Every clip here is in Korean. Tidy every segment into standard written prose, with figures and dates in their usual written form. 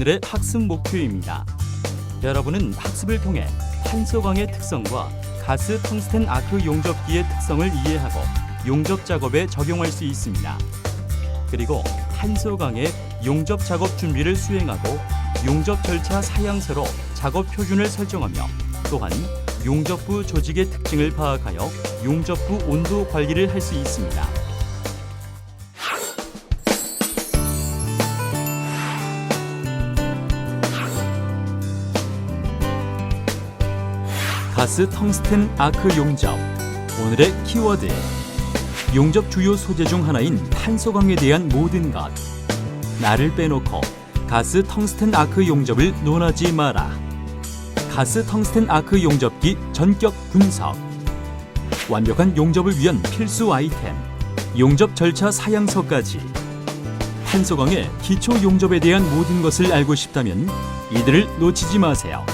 오늘의 학습 목표입니다. 여러분은 학습을 통해 탄소광의 특성과 가스 텅스텐 아크 용접기의 특성을 이해하고 용접 작업에 적용할 수 있습니다. 그리고 탄소광의 용접 작업 준비를 수행하고 용접 절차 사양서로 작업 표준을 설정하며 또한 용접부 조직의 특징을 파악하여 용접부 온도 관리를 할 수 있습니다. 가스 텅스텐 아크 용접. 오늘의 키워드. 용접 주요 소재 중 하나인 탄소광에 대한 모든 것. 나를 빼놓고 가스 텅스텐 아크 용접을 논하지 마라. 가스 텅스텐 아크 용접기 전격 분석. 완벽한 용접을 위한 필수 아이템. 용접 절차 사양서까지. 탄소광의 기초 용접에 대한 모든 것을 알고 싶다면 이들을 놓치지 마세요.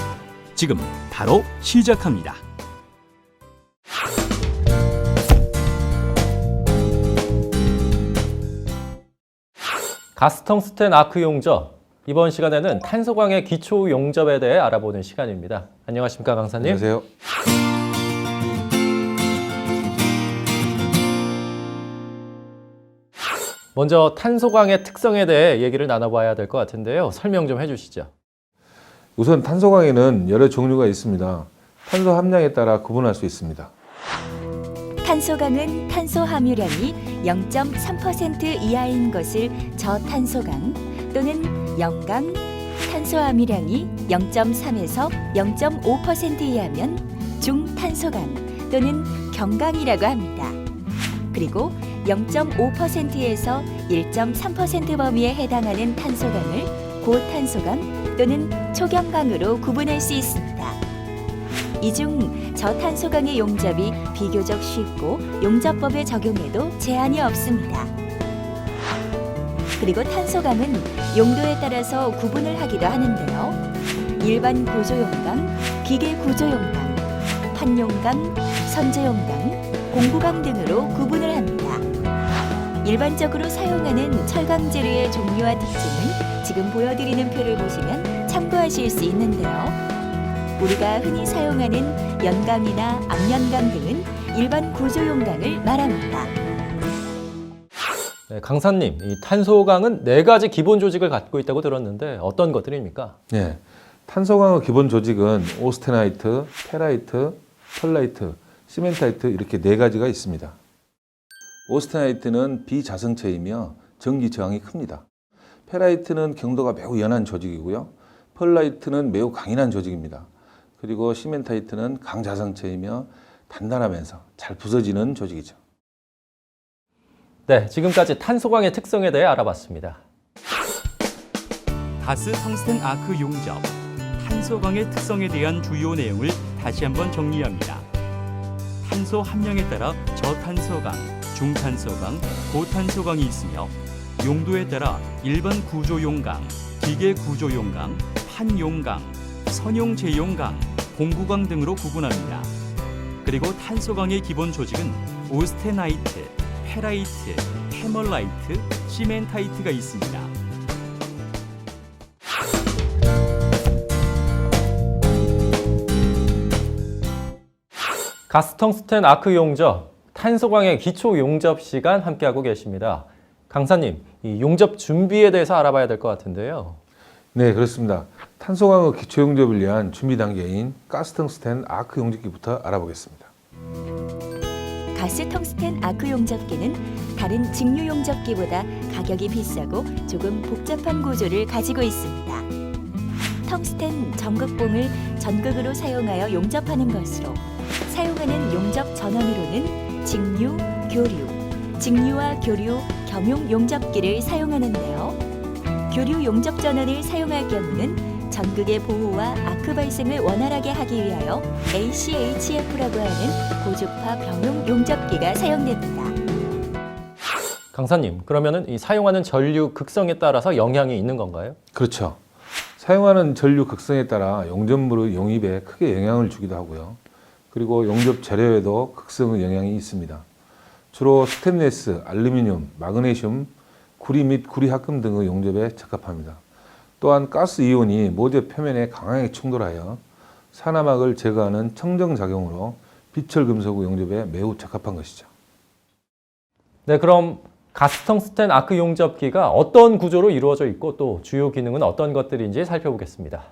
지금 바로 시작합니다. 가스 텅스텐 아크 용접. 이번 시간에는 탄소광의 기초 용접에 대해 알아보는 시간입니다. 안녕하십니까, 강사님? 안녕하세요. 먼저 탄소광의 특성에 대해 얘기를 나눠봐야 될 것 같은데요. 설명 좀 해주시죠. 우선 탄소광에는 여러 종류가 있습니다. 탄소 함량에 따라 구분할 수 있습니다. 탄소광은 탄소 함유량이 0.3% 이하인 것을 저탄소광 또는 영광, 탄소 함유량이 0.3에서 0.5% 이하면 중탄소광 또는 경광이라고 합니다. 그리고 0.5%에서 1.3% 범위에 해당하는 탄소광을 고탄소광 또는 초경광으로 구분할 수 있습니다. 이 중 저탄소광의 용접이 비교적 쉽고 용접법의 적용에도 제한이 없습니다. 그리고 탄소광은 용도에 따라서 구분을 하기도 하는데요. 일반 구조용광, 기계 구조용광, 판용광, 선제용광, 공구광 등으로 구분을 합니다. 일반적으로 사용하는 철강 재료의 종류와 특징은 지금 보여드리는 표를 보시면 참고하실 수 있는데요. 우리가 흔히 사용하는 연강이나 압연강 등은 일반 구조용광을 말합니다. 네, 강사님, 이 탄소광은 4가지 기본 조직을 갖고 있다고 들었는데 어떤 것들입니까? 네, 탄소광의 기본 조직은 오스테나이트, 페라이트, 펄라이트, 시멘타이트 이렇게 4가지가 있습니다. 오스테나이트는 비자성체이며 전기 저항이 큽니다. 페라이트는 경도가 매우 연한 조직이고요. 펄라이트는 매우 강인한 조직입니다. 그리고 시멘타이트는 강자성체이며 단단하면서 잘 부서지는 조직이죠. 네, 지금까지 탄소광의 특성에 대해 알아봤습니다. 가스 텅스텐 아크 용접. 탄소광의 특성에 대한 주요 내용을 다시 한번 정리합니다. 탄소 함량에 따라 저탄소광, 중탄소광, 고탄소광이 있으며 용도에 따라 일반 구조용광, 기계 구조용광, 판용광, 선용 제용광, 공구광 등으로 구분합니다. 그리고 탄소광의 기본 조직은 오스테나이트, 페라이트, 해멀라이트, 시멘타이트가 있습니다. 가스 텅스텐 아크 용접, 탄소광의 기초 용접 시간 함께하고 계십니다. 강사님, 이 용접 준비에 대해서 알아봐야 될 것 같은데요. 네, 그렇습니다. 탄소광의 기초 용접을 위한 준비 단계인 가스 텅스텐 아크 용접기부터 알아보겠습니다. 가스 텅스텐 아크 용접기는 다른 직류 용접기보다 가격이 비싸고 조금 복잡한 구조를 가지고 있습니다. 텅스텐 전극봉을 전극으로 사용하여 용접하는 것으로 사용하는 용접 전원으로는 직류, 교류, 직류와 교류 겸용 용접기를 사용하는데요. 교류 용접 전원을 사용할 경우는 전극의 보호와 아크 발생을 원활하게 하기 위하여 ACHF라고 하는 고주파 병용 용접기가 사용됩니다. 강사님, 그러면은 이 사용하는 전류 극성에 따라서 영향이 있는 건가요? 그렇죠. 사용하는 전류 극성에 따라 용접물의 용입에 크게 영향을 주기도 하고요. 그리고 용접 재료에도 극성의 영향이 있습니다. 주로 스테인리스, 알루미늄, 마그네슘, 구리 및 구리 합금 등의 용접에 적합합니다. 또한 가스 이온이 모재 표면에 강하게 충돌하여 산화막을 제거하는 청정작용으로 비철금속 용접에 매우 적합한 것이죠. 네, 그럼 가스텅스텐 아크 용접기가 어떤 구조로 이루어져 있고 또 주요 기능은 어떤 것들인지 살펴보겠습니다.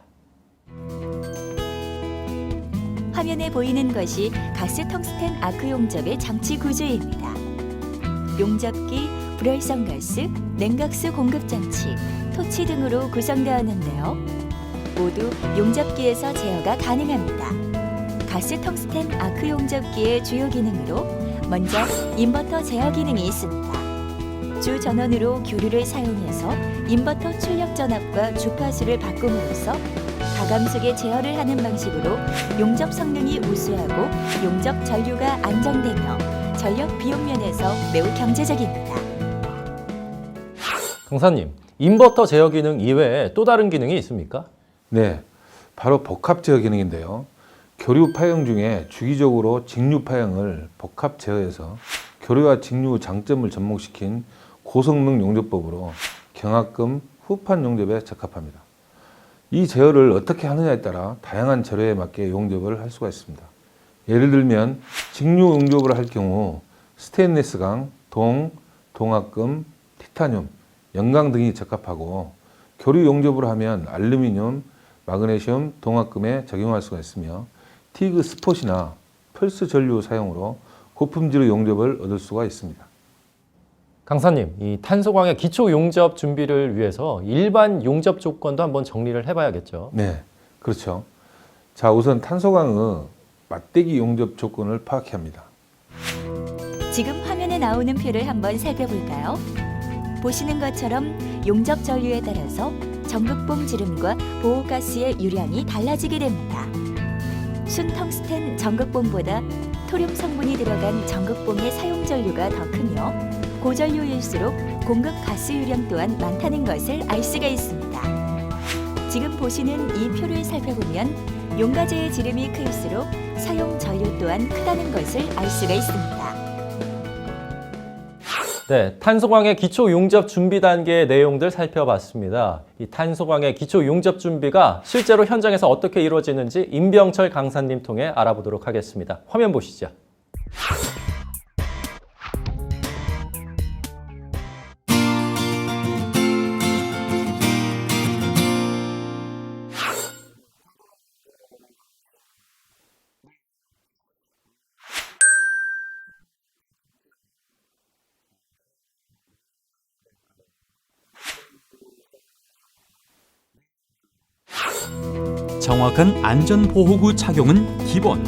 화면에 보이는 것이 가스 텅스텐 아크 용접의 장치 구조입니다. 용접기, 불활성 가스, 냉각수 공급 장치, 토치 등으로 구성되었는데요. 모두 용접기에서 제어가 가능합니다. 가스 텅스텐 아크 용접기의 주요 기능으로 먼저 인버터 제어 기능이 있습니다. 주 전원으로 교류를 사용해서 인버터 출력 전압과 주파수를 바꿈으로써 가감속에 제어를 하는 방식으로 용접 성능이 우수하고 용접 전류가 안정되며 전력 비용 면에서 매우 경제적입니다. 강사님, 인버터 제어 기능 이외에 또 다른 기능이 있습니까? 네, 바로 복합 제어 기능인데요. 교류 파형 중에 주기적으로 직류 파형을 복합 제어해서 교류와 직류 장점을 접목시킨 고성능 용접법으로 경합금 후판 용접에 적합합니다. 이 제어를 어떻게 하느냐에 따라 다양한 재료에 맞게 용접을 할 수가 있습니다. 예를 들면 직류 용접을 할 경우 스테인리스강, 동, 동합금, 티타늄, 연강 등이 적합하고 교류 용접을 하면 알루미늄, 마그네슘, 동합금에 적용할 수가 있으며 티그 스폿이나 펄스 전류 사용으로 고품질의 용접을 얻을 수가 있습니다. 강사님, 이 탄소광의 기초 용접 준비를 위해서 일반 용접 조건도 한번 정리를 해봐야겠죠. 네, 그렇죠. 자, 우선 탄소광의 맞대기 용접 조건을 파악해야 합니다. 지금 화면에 나오는 표를 한번 살펴볼까요? 보시는 것처럼 용접 전류에 따라서 전극봉 지름과 보호가스의 유량이 달라지게 됩니다. 순텅스텐 전극봉보다 토륨 성분이 들어간 전극봉의 사용 전류가 더 크며 고전류일수록 공급 가스 유량 또한 많다는 것을 알 수가 있습니다. 지금 보시는 이 표를 살펴보면 용가제의 지름이 클수록 사용 전류 또한 크다는 것을 알 수가 있습니다. 네, 탄소광의 기초 용접 준비 단계의 내용들 살펴봤습니다. 이 탄소광의 기초 용접 준비가 실제로 현장에서 어떻게 이루어지는지 임병철 강사님 통해 알아보도록 하겠습니다. 화면 보시죠. 정확한 안전보호구 착용은 기본.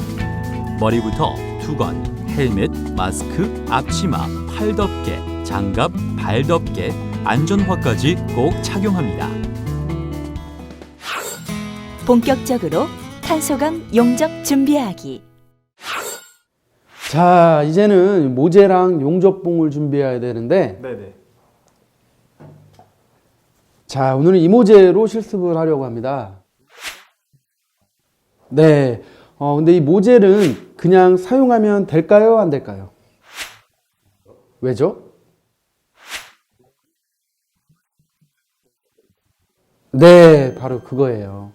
머리부터 투건, 헬멧, 마스크, 앞치마, 팔덮개, 장갑, 발덮개, 안전화까지 꼭 착용합니다. 본격적으로 탄소광 용접 준비하기. 자, 이제는 모재랑 용접봉을 준비해야 되는데, 네네. 자, 오늘은 이 모재로 실습을 하려고 합니다. 네. 근데 이 모재는 그냥 사용하면 될까요? 안 될까요? 왜죠? 네, 바로 그거예요.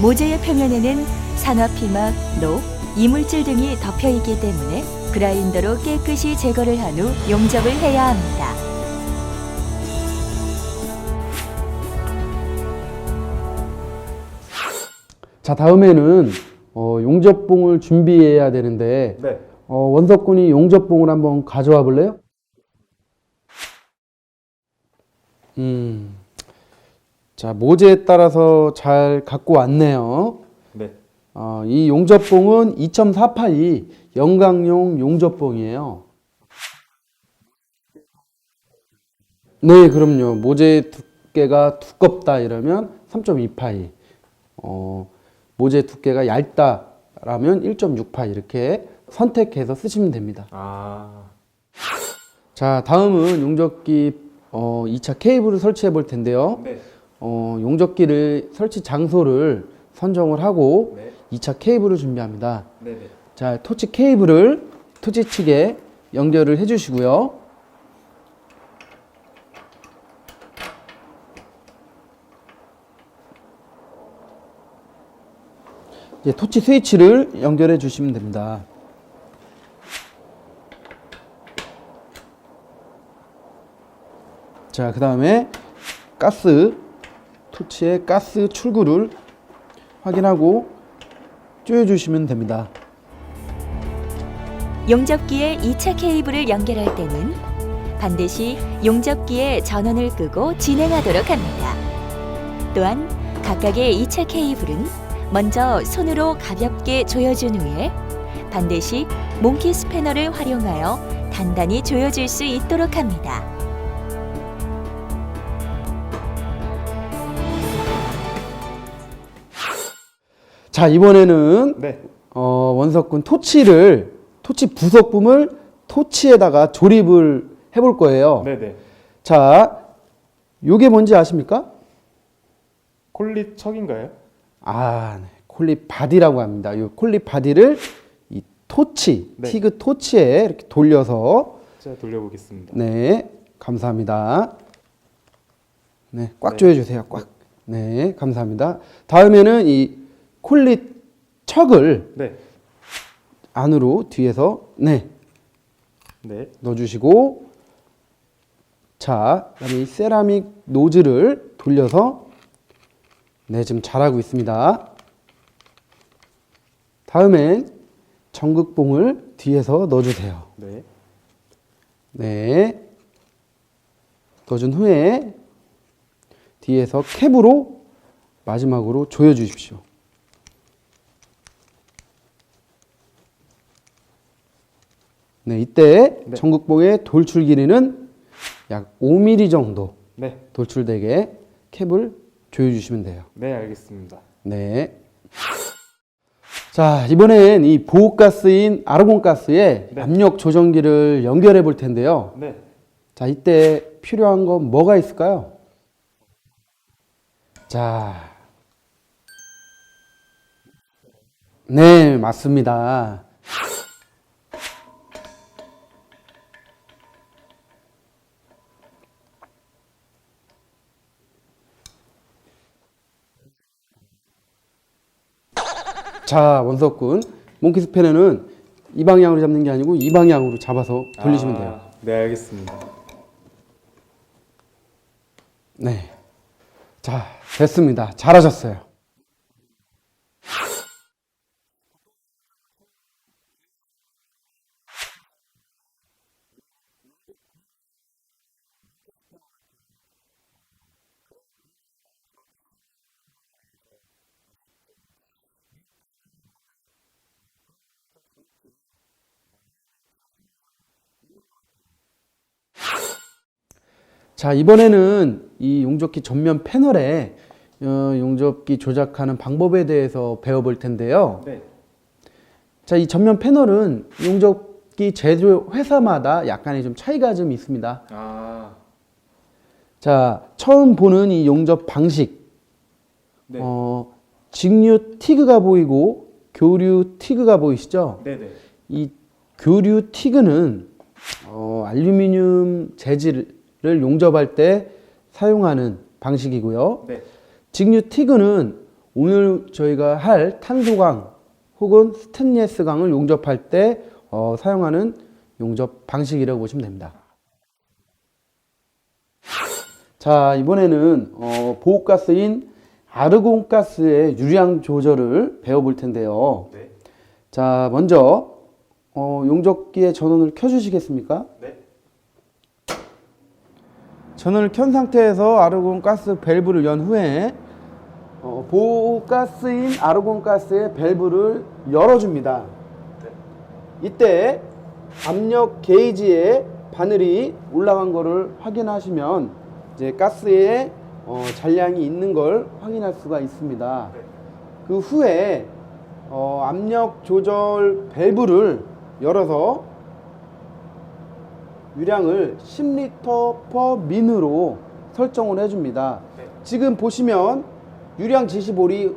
모재의 표면에는 산화피막, 녹, 이물질 등이 덮여 있기 때문에 그라인더로 깨끗이 제거를 한 후 용접을 해야 합니다. 자, 다음에는 용접봉을 준비해야 되는데, 네. 원석군이 용접봉을 한번 가져와 볼래요? 자, 모재에 따라서 잘 갖고 왔네요. 네. 이 용접봉은 2.48이 영광용 용접봉이에요. 네, 그럼요. 모재 두께가 두껍다 이러면 3.2파이. 모재 두께가 얇다라면 1.6파이 이렇게 선택해서 쓰시면 됩니다. 자, 다음은 용접기 2차 케이블을 설치해 볼 텐데요. 네. 용접기를 설치 장소를 선정을 하고 2차 케이블을 준비합니다. 네네. 자, 토치 케이블을 토치 측에 연결을 해 주시고요. 이제 토치 스위치를 연결해 주시면 됩니다. 자, 그 다음에 토치의 가스 출구를 확인하고 조여주시면 됩니다. 용접기에 2차 케이블을 연결할 때는 반드시 용접기의 전원을 끄고 진행하도록 합니다. 또한 각각의 2차 케이블은 먼저 손으로 가볍게 조여준 후에 반드시 몽키 스패너를 활용하여 단단히 조여줄 수 있도록 합니다. 자, 이번에는 네. 원석군 토치 부속품을 토치에다가 조립을 해볼 거예요. 네네. 자, 요게 뭔지 아십니까? 콜릿 척인가요? 아, 네. 콜립 바디라고 합니다. 이 콜립 바디를 이 토치, 네. 티그 토치에 이렇게 돌려서 제가 돌려보겠습니다. 네, 감사합니다. 네, 꽉 네. 조여주세요. 꽉. 네, 감사합니다. 다음에는 이 콜릿 척을 네. 안으로 뒤에서 네, 네. 넣어주시고, 자, 그다음에 이 세라믹 노즐을 돌려서 네, 지금 잘하고 있습니다. 다음엔 전극봉을 뒤에서 넣어주세요. 네. 네, 넣어준 후에 뒤에서 캡으로 마지막으로 조여주십시오. 네, 이때 네. 전극봉의 돌출 길이는 약 5mm 정도 네. 돌출되게 캡을 조여주시면 돼요. 네, 알겠습니다. 네. 자, 이번엔 이 보호가스인 아르곤가스에 네. 압력 조정기를 연결해 볼 텐데요. 네. 자, 이때 필요한 건 뭐가 있을까요? 자, 네, 맞습니다. 자, 원석군, 몽키 스패너는 이 방향으로 잡는 게 아니고 이 방향으로 잡아서 돌리시면 돼요. 네, 알겠습니다. 네. 자, 됐습니다. 잘하셨어요. 자, 이번에는 이 용접기 전면 패널에 용접기 조작하는 방법에 대해서 배워볼 텐데요. 네. 자, 이 전면 패널은 용접기 제조 회사마다 약간의 좀 차이가 좀 있습니다. 아. 자, 처음 보는 이 용접 방식, 네. 직류 티그가 보이고 교류 티그가 보이시죠? 네네. 이 교류 티그는 알루미늄 재질을 용접할 때 사용하는 방식이고요. 네. 직류 티그는 오늘 저희가 할 탄소광 혹은 스테인리스광을 용접할 때 사용하는 용접 방식이라고 보시면 됩니다. 자, 이번에는 보호가스인 아르곤가스의 유량 조절을 배워볼 텐데요. 네. 자, 먼저 용접기의 전원을 켜주시겠습니까? 네. 전원을 켠 상태에서 아르곤가스 밸브를 연 후에 보호가스인 아르곤가스의 밸브를 열어줍니다. 이때 압력 게이지에 바늘이 올라간 것을 확인하시면 이제 가스에 잔량이 있는 걸 확인할 수가 있습니다. 그 후에 압력 조절 밸브를 열어서 유량을 10L per min으로 설정을 해줍니다. 네. 지금 보시면 유량 지시볼이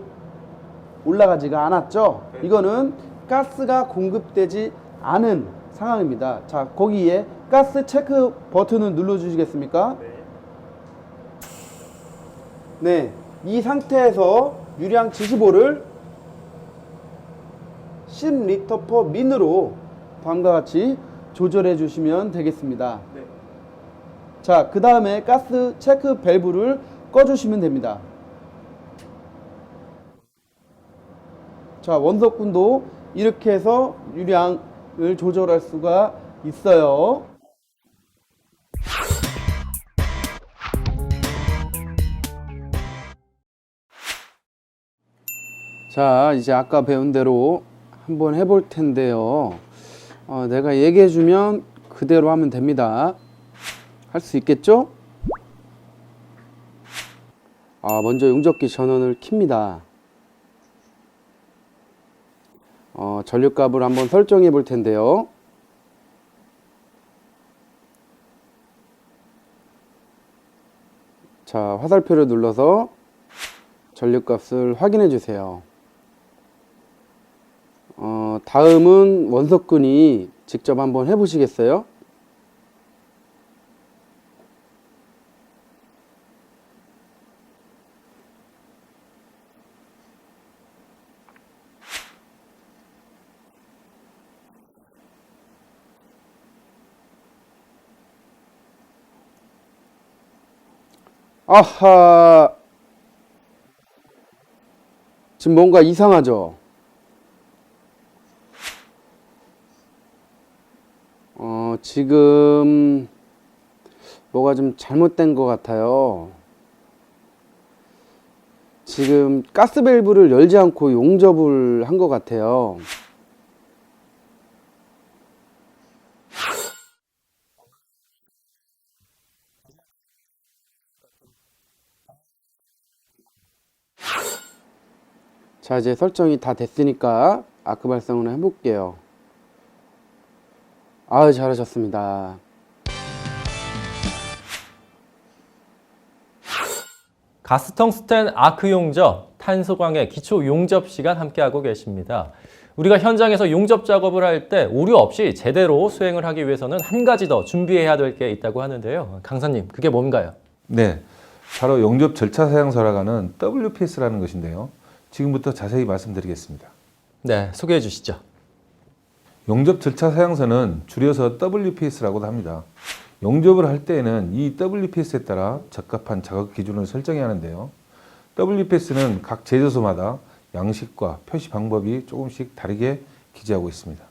올라가지가 않았죠? 네. 이거는 가스가 공급되지 않은 상황입니다. 자, 거기에 가스 체크 버튼을 눌러주시겠습니까? 네. 이 상태에서 유량 지시볼을 10L/min으로 다음과 같이 조절해 주시면 되겠습니다. 네. 자, 그 다음에 가스 체크 밸브를 꺼주시면 됩니다. 자, 원석군도 이렇게 해서 유량을 조절할 수가 있어요. 자, 이제 아까 배운 대로 한번 해볼 텐데요. 내가 얘기해 주면 그대로 하면 됩니다. 할 수 있겠죠? 먼저 용접기 전원을 켭니다. 전류값을 한번 설정해 볼 텐데요. 자, 화살표를 눌러서 전류값을 확인해 주세요. 다음은 원석군이 직접 한번 해보시겠어요? 아하, 지금 뭔가 이상하죠? 지금 뭐가 좀 잘못된 것 같아요. 지금 가스 밸브를 열지 않고 용접을 한 것 같아요. 자, 이제 설정이 다 됐으니까 아크 발성을 해볼게요. 잘하셨습니다. 가스 텅스텐 아크 용접, 탄소광의 기초 용접 시간 함께하고 계십니다. 우리가 현장에서 용접 작업을 할 때 오류 없이 제대로 수행을 하기 위해서는 한 가지 더 준비해야 될 게 있다고 하는데요. 강사님, 그게 뭔가요? 네, 바로 용접 절차 사양서라고 하는 WPS라는 것인데요. 지금부터 자세히 말씀드리겠습니다. 네, 소개해 주시죠. 용접 절차 사양서는 줄여서 WPS라고도 합니다. 용접을 할 때에는 이 WPS에 따라 적합한 작업 기준을 설정해야 하는데요. WPS는 각 제조소마다 양식과 표시 방법이 조금씩 다르게 기재하고 있습니다.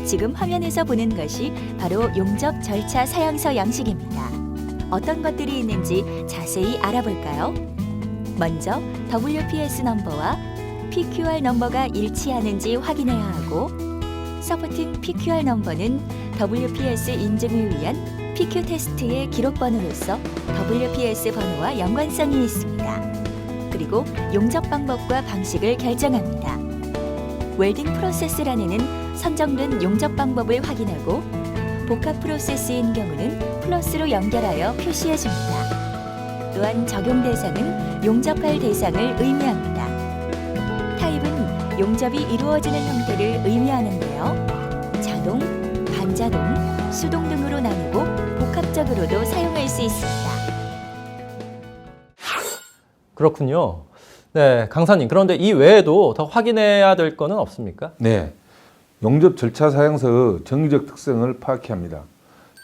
지금 화면에서 보는 것이 바로 용접 절차 사양서 양식입니다. 어떤 것들이 있는지 자세히 알아볼까요? 먼저 WPS 넘버와 PQR 넘버가 일치하는지 확인해야 하고, 서포팅 PQR 넘버는 WPS 인증을 위한 PQ 테스트의 기록 번호로서 WPS 번호와 연관성이 있습니다. 그리고 용접 방법과 방식을 결정합니다. 웰딩 프로세스란에는 선정된 용접 방법을 확인하고, 복합 프로세스인 경우는 플러스로 연결하여 표시해 줍니다. 또한 적용 대상은 용접할 대상을 의미합니다. 타입은 용접이 이루어지는 형태를 의미하는데요. 자동, 반자동, 수동 등으로 나누고 복합적으로도 사용할 수 있습니다. 그렇군요. 네, 강사님, 그런데 이 외에도 더 확인해야 될 거는 없습니까? 네, 용접 절차 사양서의 정기적 특성을 파악해야 합니다.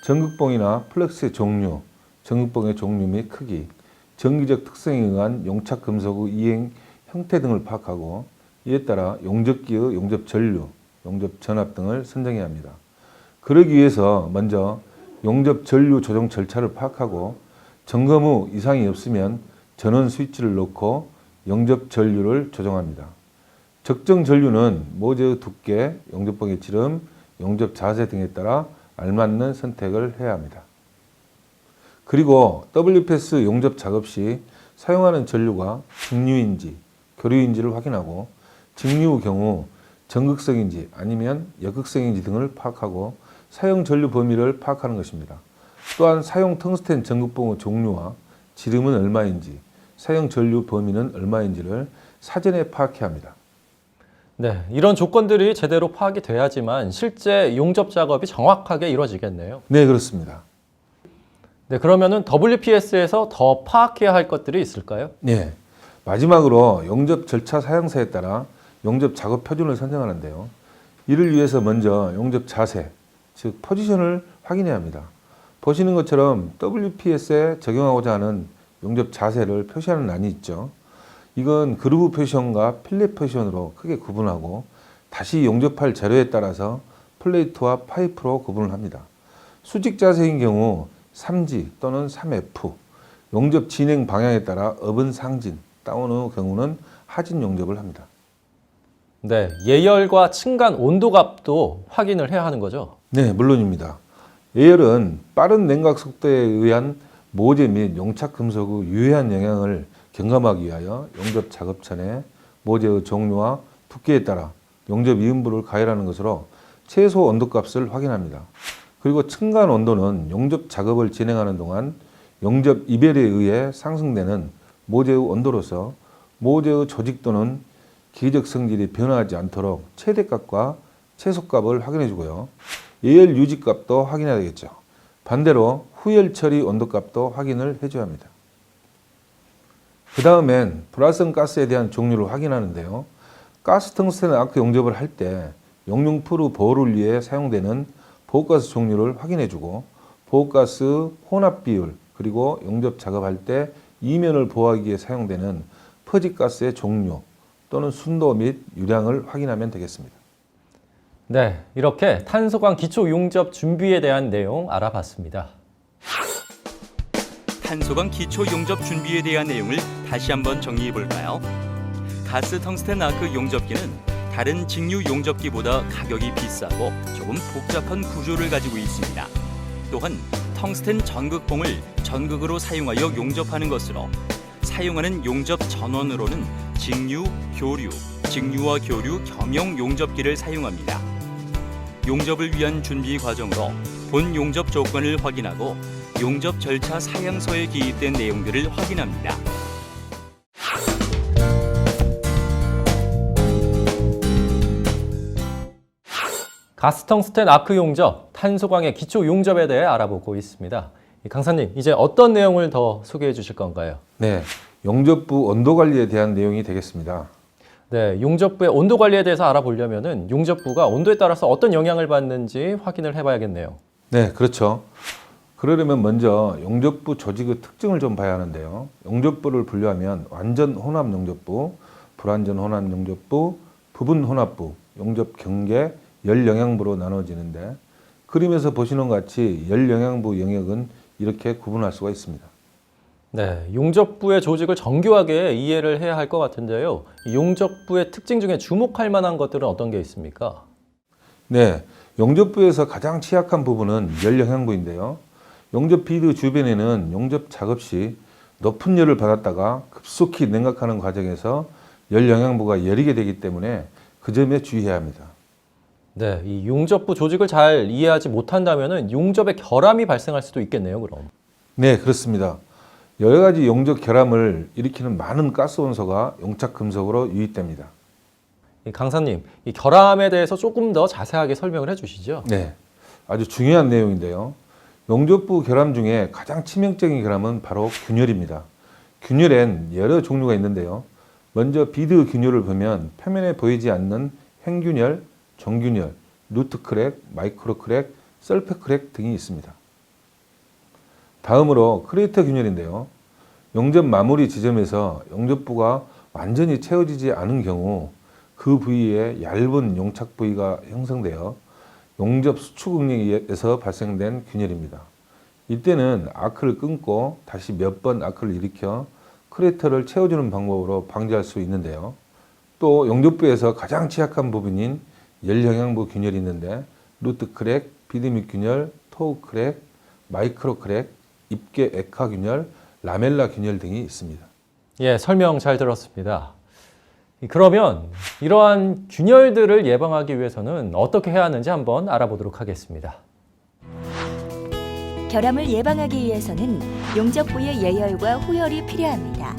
전극봉이나 플럭스의 종류, 전극봉의 종류 및 크기, 정기적 특성에 의한 용착 금속의 이행 형태 등을 파악하고, 이에 따라 용접기의 용접 전류, 용접 전압 등을 선정해야 합니다. 그러기 위해서 먼저 용접 전류 조정 절차를 파악하고, 점검 후 이상이 없으면 전원 스위치를 놓고 용접 전류를 조정합니다. 적정 전류는 모재의 두께, 용접봉의 지름, 용접 자세 등에 따라 알맞는 선택을 해야 합니다. 그리고 WPS 용접 작업 시 사용하는 전류가 직류인지 교류인지를 확인하고, 직류의 경우 전극성인지 아니면 역극성인지 등을 파악하고 사용 전류 범위를 파악하는 것입니다. 또한 사용 텅스텐 전극봉의 종류와 지름은 얼마인지, 사용 전류 범위는 얼마인지를 사전에 파악해야 합니다. 네, 이런 조건들이 제대로 파악이 돼야지만 실제 용접 작업이 정확하게 이루어지겠네요. 네, 그렇습니다. 네, 그러면은 WPS에서 더 파악해야 할 것들이 있을까요? 네, 마지막으로 용접 절차 사양서에 따라 용접 작업 표준을 선정하는데요. 이를 위해서 먼저 용접 자세, 즉 포지션을 확인해야 합니다. 보시는 것처럼 WPS에 적용하고자 하는 용접 자세를 표시하는 란이 있죠. 이건 그루브 포지션과 필렛 포지션으로 크게 구분하고 다시 용접할 재료에 따라서 플레이트와 파이프로 구분을 합니다. 수직 자세인 경우 3G 또는 3F, 용접 진행 방향에 따라 업은 상진, 다운의 경우는 하진 용접을 합니다. 네, 예열과 층간 온도값도 확인을 해야 하는 거죠? 네, 물론입니다. 예열은 빠른 냉각 속도에 의한 모재 및 용착 금속의 유해한 영향을 경감하기 위하여 용접 작업 전에 모재의 종류와 두께에 따라 용접 이음부를 가열하는 것으로 최소 온도값을 확인합니다. 그리고 층간 온도는 용접 작업을 진행하는 동안 용접 이별에 의해 상승되는 모재의 온도로서 모재의 조직 또는 기계적 성질이 변화하지 않도록 최대값과 최소값을 확인해 주고요. 예열 유지값도 확인해야 되겠죠. 반대로 후열 처리 온도값도 확인을 해줘야 합니다. 그 다음엔 불활성 가스에 대한 종류를 확인하는데요. 가스 텅스텐 아크 용접을 할 때 용융프루 보호를 위해 사용되는 보호가스 종류를 확인해주고 보호가스 혼합 비율 그리고 용접 작업할 때 이면을 보호하기 위해 사용되는 퍼직가스의 종류 또는 순도 및 유량을 확인하면 되겠습니다. 네, 이렇게 탄소광 기초 용접 준비에 대한 내용 알아봤습니다. 탄소광 기초 용접 준비에 대한 내용을 다시 한번 정리해 볼까요? 가스 텅스텐 아크 용접기는 다른 직류 용접기보다 가격이 비싸고 조금 복잡한 구조를 가지고 있습니다. 또한 텅스텐 전극봉을 전극으로 사용하여 용접하는 것으로 사용하는 용접 전원으로는 직류, 교류, 직류와 교류 겸용 용접기를 사용합니다. 용접을 위한 준비 과정으로 본 용접 조건을 확인하고 용접 절차 사양서에 기입된 내용들을 확인합니다. 가스 텅스텐 아크 용접, 탄소광의 기초 용접에 대해 알아보고 있습니다. 강사님, 이제 어떤 내용을 더 소개해 주실 건가요? 네, 용접부 온도 관리에 대한 내용이 되겠습니다. 네, 용접부의 온도 관리에 대해서 알아보려면은 용접부가 온도에 따라서 어떤 영향을 받는지 확인을 해봐야겠네요. 네, 그렇죠. 그러려면 먼저 용접부 조직의 특징을 좀 봐야 하는데요. 용접부를 분류하면 완전 혼합 용접부, 불완전 혼합 용접부, 부분 혼합부, 용접 경계, 열 영향부로 나눠지는데 그림에서 보시는 것 같이 열 영향부 영역은 이렇게 구분할 수가 있습니다. 네, 용접부의 조직을 정교하게 이해를 해야 할 것 같은데요. 이 용접부의 특징 중에 주목할 만한 것들은 어떤 게 있습니까? 네, 용접부에서 가장 취약한 부분은 열 영향부인데요. 용접 비드 주변에는 용접 작업 시 높은 열을 받았다가 급속히 냉각하는 과정에서 열 영향부가 열리게 되기 때문에 그 점에 주의해야 합니다. 네, 이 용접부 조직을 잘 이해하지 못한다면은 용접에 결함이 발생할 수도 있겠네요, 그럼. 네, 그렇습니다. 여러 가지 용접 결함을 일으키는 많은 가스 원소가 용착 금속으로 유입됩니다. 강사님, 이 결함에 대해서 조금 더 자세하게 설명을 해주시죠. 네, 아주 중요한 내용인데요. 용접부 결함 중에 가장 치명적인 결함은 바로 균열입니다. 균열엔 여러 종류가 있는데요. 먼저 비드 균열을 보면 표면에 보이지 않는 횡균열, 종균열, 루트 크랙, 마이크로 크랙, 설페 크랙 등이 있습니다. 다음으로 크레이터 균열인데요. 용접 마무리 지점에서 용접부가 완전히 채워지지 않은 경우 그 부위에 얇은 용착 부위가 형성되어 용접 수축 응력에서 발생된 균열입니다. 이때는 아크를 끊고 다시 몇 번 아크를 일으켜 크레이터를 채워주는 방법으로 방지할 수 있는데요. 또 용접부에서 가장 취약한 부분인 열영향부 균열이 있는데 루트 크랙, 비드밑 균열, 토우 크랙, 마이크로 크랙, 입계 액화 균열, 라멜라 균열 등이 있습니다. 예, 설명 잘 들었습니다. 그러면 이러한 균열들을 예방하기 위해서는 어떻게 해야 하는지 한번 알아보도록 하겠습니다. 결함을 예방하기 위해서는 용접부의 예열과 후열이 필요합니다.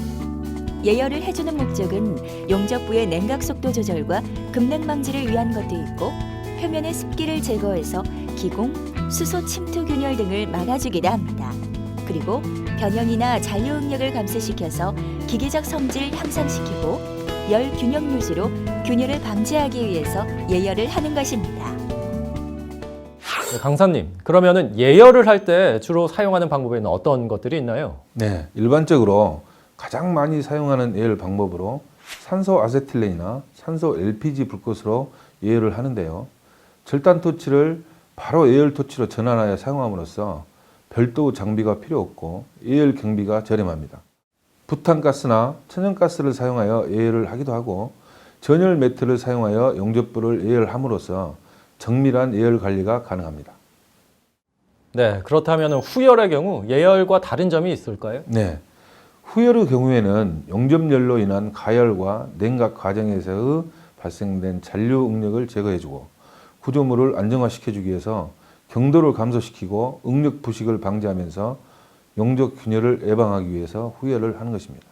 예열을 해주는 목적은 용접부의 냉각 속도 조절과 급냉 방지를 위한 것도 있고 표면의 습기를 제거해서 기공, 수소 침투 균열 등을 막아주기도 합니다. 그리고 변형이나 잔류 응력을 감소시켜서 기계적 성질 향상시키고 열 균형 유지로 균열을 방지하기 위해서 예열을 하는 것입니다. 네, 강사님, 그러면은 예열을 할 때 주로 사용하는 방법에는 어떤 것들이 있나요? 네, 일반적으로 가장 많이 사용하는 예열 방법으로 산소 아세틸렌이나 산소 LPG 불꽃으로 예열을 하는데요. 절단 토치를 바로 예열 토치로 전환하여 사용함으로써 별도 장비가 필요 없고 예열 경비가 저렴합니다. 부탄가스나 천연가스를 사용하여 예열을 하기도 하고 전열 매트를 사용하여 용접부를 예열함으로써 정밀한 예열 관리가 가능합니다. 네, 그렇다면 후열의 경우 예열과 다른 점이 있을까요? 네, 후열의 경우에는 용접열로 인한 가열과 냉각 과정에서 발생된 잔류 응력을 제거해주고 구조물을 안정화시켜주기 위해서 경도를 감소시키고 응력 부식을 방지하면서 용접 균열을 예방하기 위해서 후열을 하는 것입니다.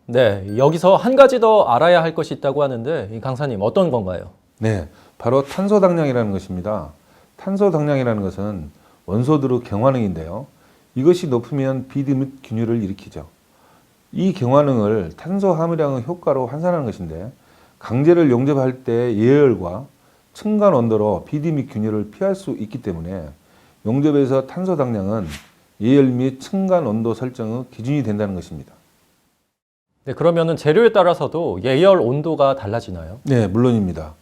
네, 여기서 한 가지 더 알아야 할 것이 있다고 하는데 이 강사님 어떤 건가요? 네, 바로 탄소 당량이라는 것입니다. 탄소 당량이라는 것은 원소들의 경화능인데요. 이것이 높으면 비드 및 균열을 일으키죠. 이 경화능을 탄소 함유량의 효과로 환산하는 것인데 강제를 용접할 때 예열과 층간 온도로 비드 및 균열을 피할 수 있기 때문에 용접에서 탄소 당량은 예열 및 층간 온도 설정의 기준이 된다는 것입니다. 네, 그러면은 재료에 따라서도 예열 온도가 달라지나요? 네, 물론입니다.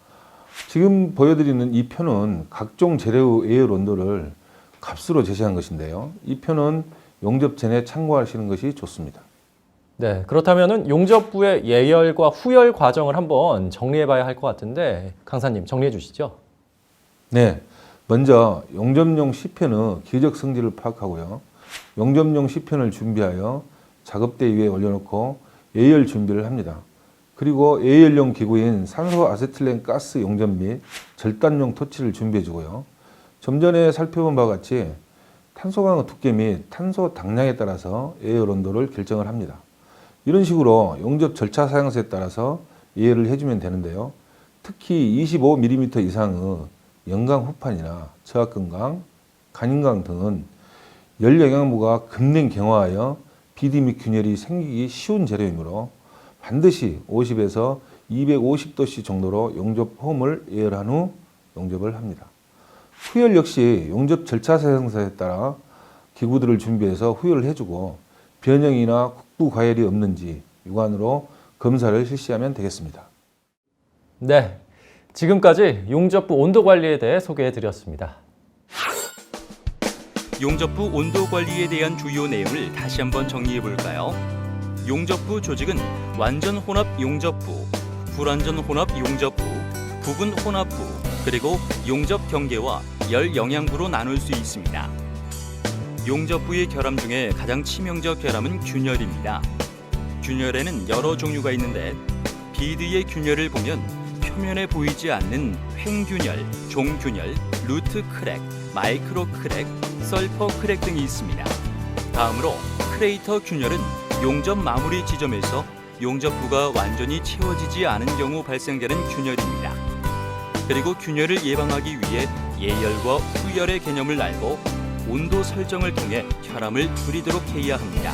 지금 보여드리는 이 표는 각종 재료의 예열 온도를 값으로 제시한 것인데요. 이 표는 용접 전에 참고하시는 것이 좋습니다. 네, 그렇다면은 용접부의 예열과 후열 과정을 한번 정리해 봐야 할 것 같은데 강사님 정리해 주시죠. 네, 먼저 용접용 시편의 기적 성질을 파악하고요. 용접용 시편을 준비하여 작업대 위에 올려놓고 예열 준비를 합니다. 그리고 예열용 기구인 산소 아세틸렌 가스 용접 및 절단용 토치를 준비해 주고요. 좀 전에 살펴본 바와 같이 탄소광의 두께 및 탄소 당량에 따라서 예열 온도를 결정을 합니다. 이런 식으로 용접 절차 사용소에 따라서 예열을 해주면 되는데요. 특히 25mm 이상의 연강 후판이나 저하근강, 간인강 등은 열 영양부가 급냉 경화하여 비드 및 균열이 생기기 쉬운 재료이므로 반드시 50에서 250도씨 정도로 용접 홈을 예열한 후 용접을 합니다. 후열 역시 용접 절차 사용소에 따라 기구들을 준비해서 후열을 해주고 변형이나 국부 과열이 없는지 육안으로 검사를 실시하면 되겠습니다. 네, 지금까지 용접부 온도 관리에 대해 소개해 드렸습니다. 용접부 온도 관리에 대한 주요 내용을 다시 한번 정리해 볼까요? 용접부 조직은 완전 혼합 용접부, 불완전 혼합 용접부, 부분 혼합부, 그리고 용접 경계와 열 영양부로 나눌 수 있습니다. 용접부의 결함 중에 가장 치명적 결함은 균열입니다. 균열에는 여러 종류가 있는데 비드의 균열을 보면 표면에 보이지 않는 횡균열, 종균열, 루트 크랙, 마이크로 크랙, 설퍼 크랙 등이 있습니다. 다음으로 크레이터 균열은 용접 마무리 지점에서 용접부가 완전히 채워지지 않은 경우 발생되는 균열입니다. 그리고 균열을 예방하기 위해 예열과 후열의 개념을 알고 온도 설정을 통해 혈압을 줄이도록 해야 합니다.